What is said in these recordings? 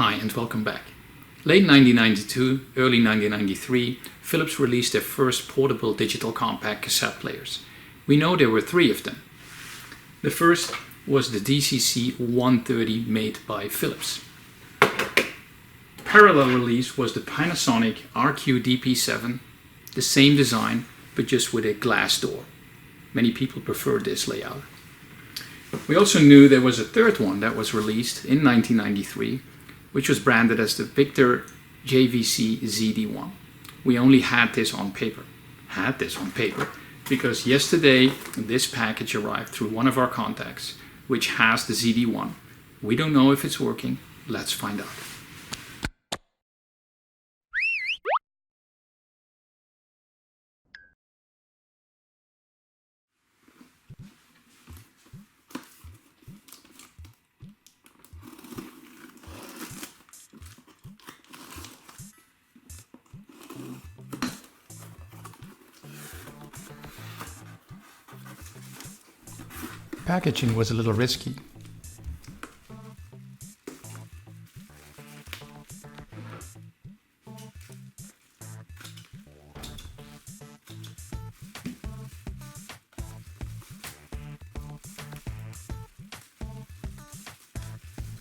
Hi and welcome back. Late 1992, early 1993, Philips released their first portable digital compact cassette players. We know there were three of them. The first was the DCC-130 made by Philips. Parallel release was the Panasonic RQ-DP7, the same design but just with a glass door. Many people preferred this layout. We also knew there was a third one that was released in 1993, which was branded as the Victor ZD1. We only had this on paper. Because yesterday this package arrived through one of our contacts, which has the ZD1. We don't know if it's working. Let's find out. Packaging was a little risky.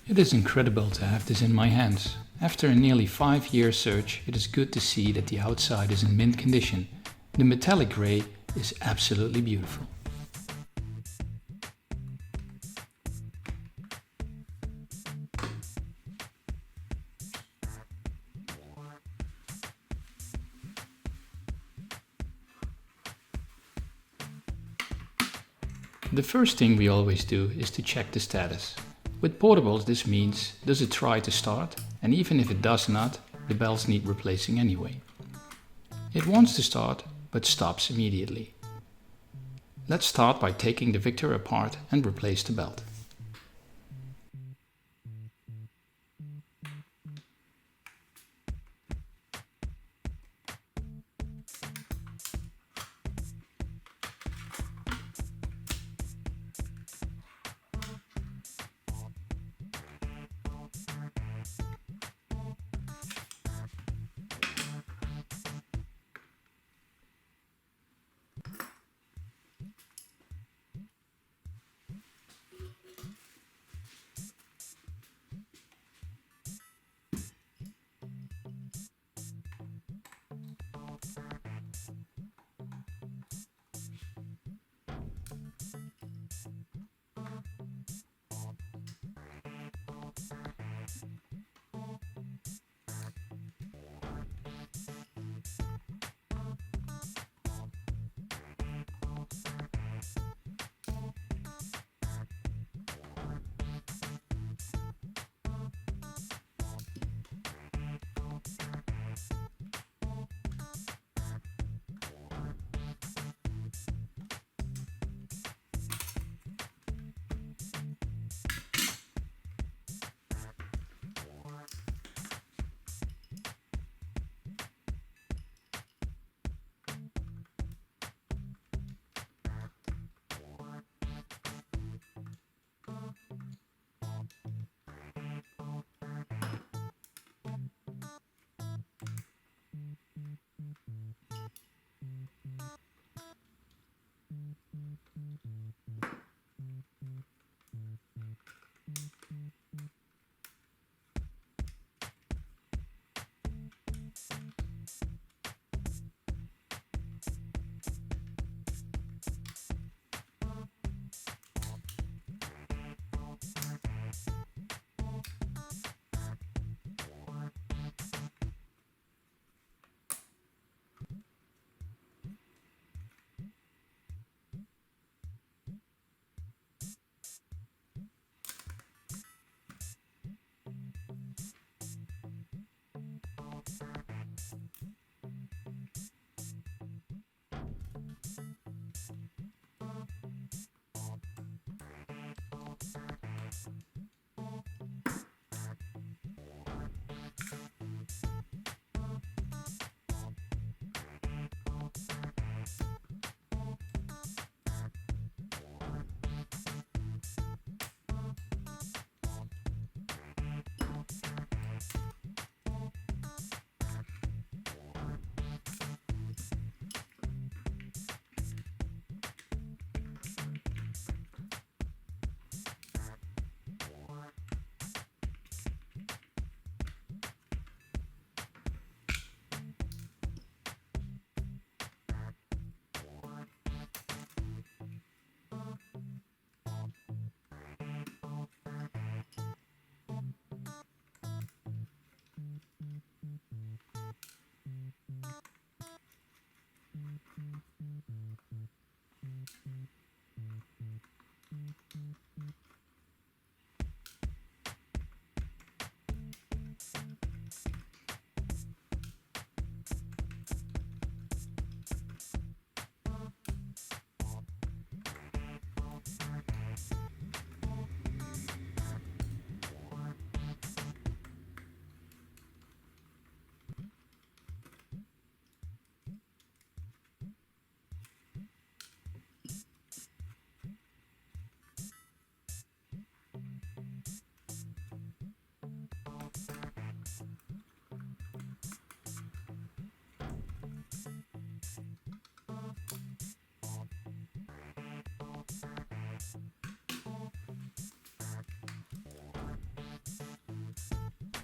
It is incredible to have this in my hands. After a nearly 5-year search, it is good to see that the outside is in mint condition. The metallic grey is absolutely beautiful. The first thing we always do is to check the status. With portables this means, does it try to start? And even if it does not, the belts need replacing anyway. It wants to start, but stops immediately. Let's start by taking the Victor apart and replace the belt.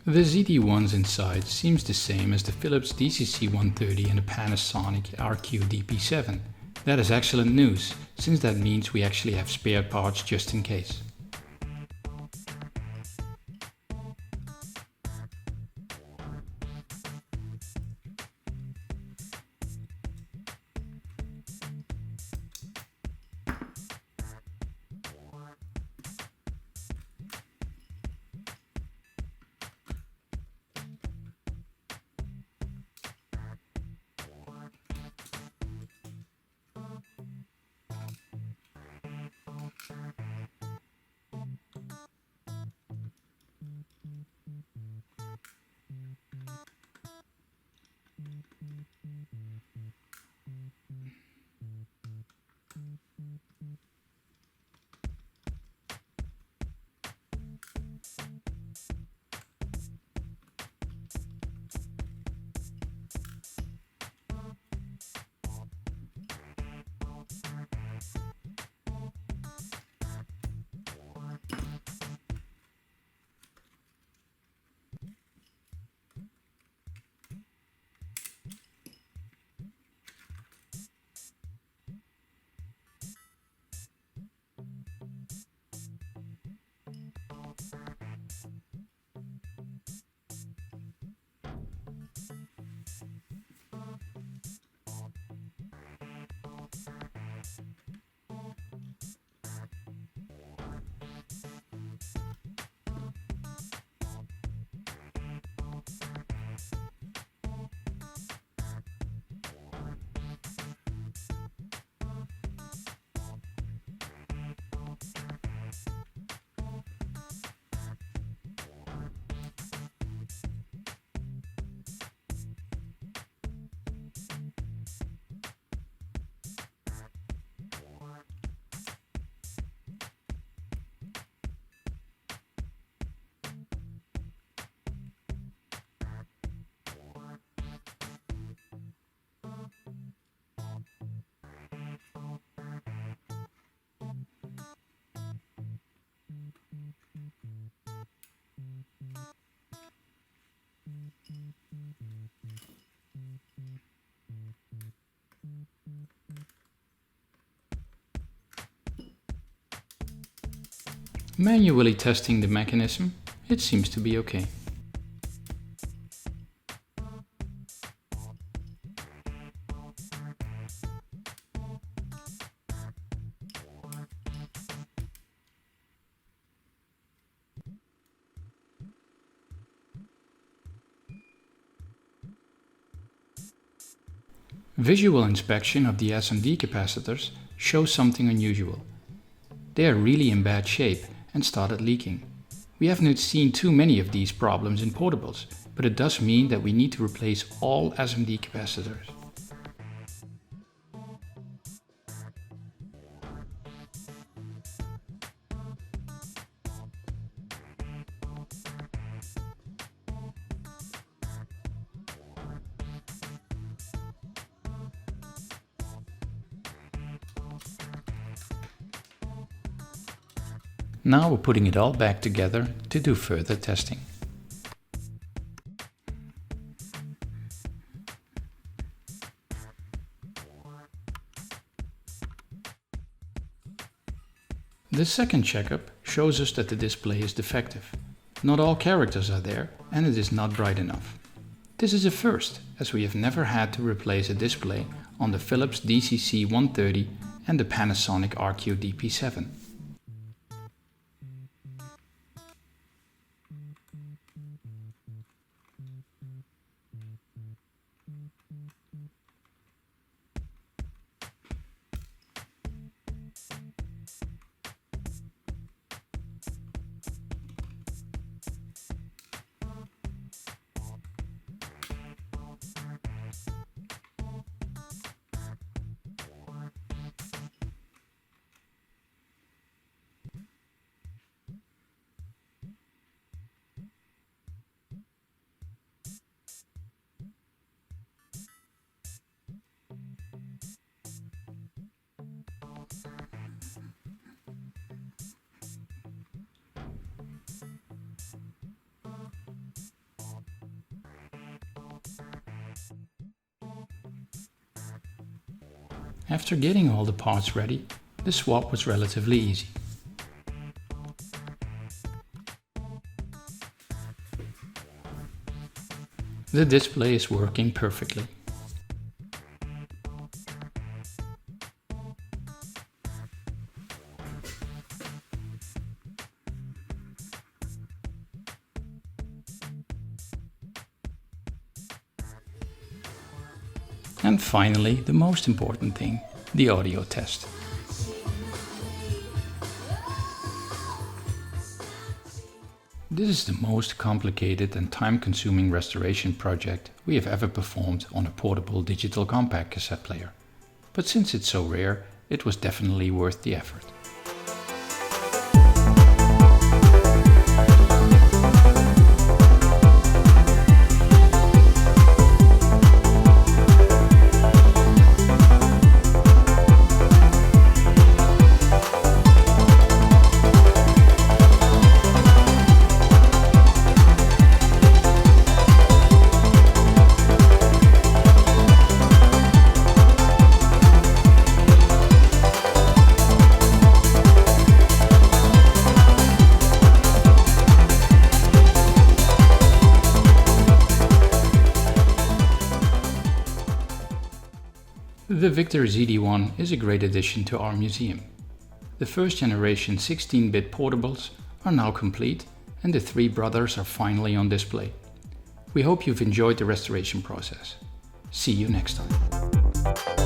The ZD1's inside seems the same as the Philips DCC-130 and the Panasonic RQ-DP7. That is excellent news, since that means we actually have spare parts just in case. Manually testing the mechanism, it seems to be okay. Visual inspection of the SMD capacitors shows something unusual. They are really in bad shape and started leaking. We have not seen too many of these problems in portables, but it does mean that we need to replace all SMD capacitors. Now we're putting it all back together to do further testing. The second checkup shows us that the display is defective. Not all characters are there and it is not bright enough. This is a first, as we have never had to replace a display on the Philips DCC-130 and the Panasonic RQ-DP7. After getting all the parts ready, the swap was relatively easy. The display is working perfectly. And finally, the most important thing, the audio test. This is the most complicated and time-consuming restoration project we have ever performed on a portable digital compact cassette player. But since it's so rare, it was definitely worth the effort. The Victor ZD1 is a great addition to our museum. The first generation 16-bit portables are now complete and the three brothers are finally on display. We hope you've enjoyed the restoration process. See you next time.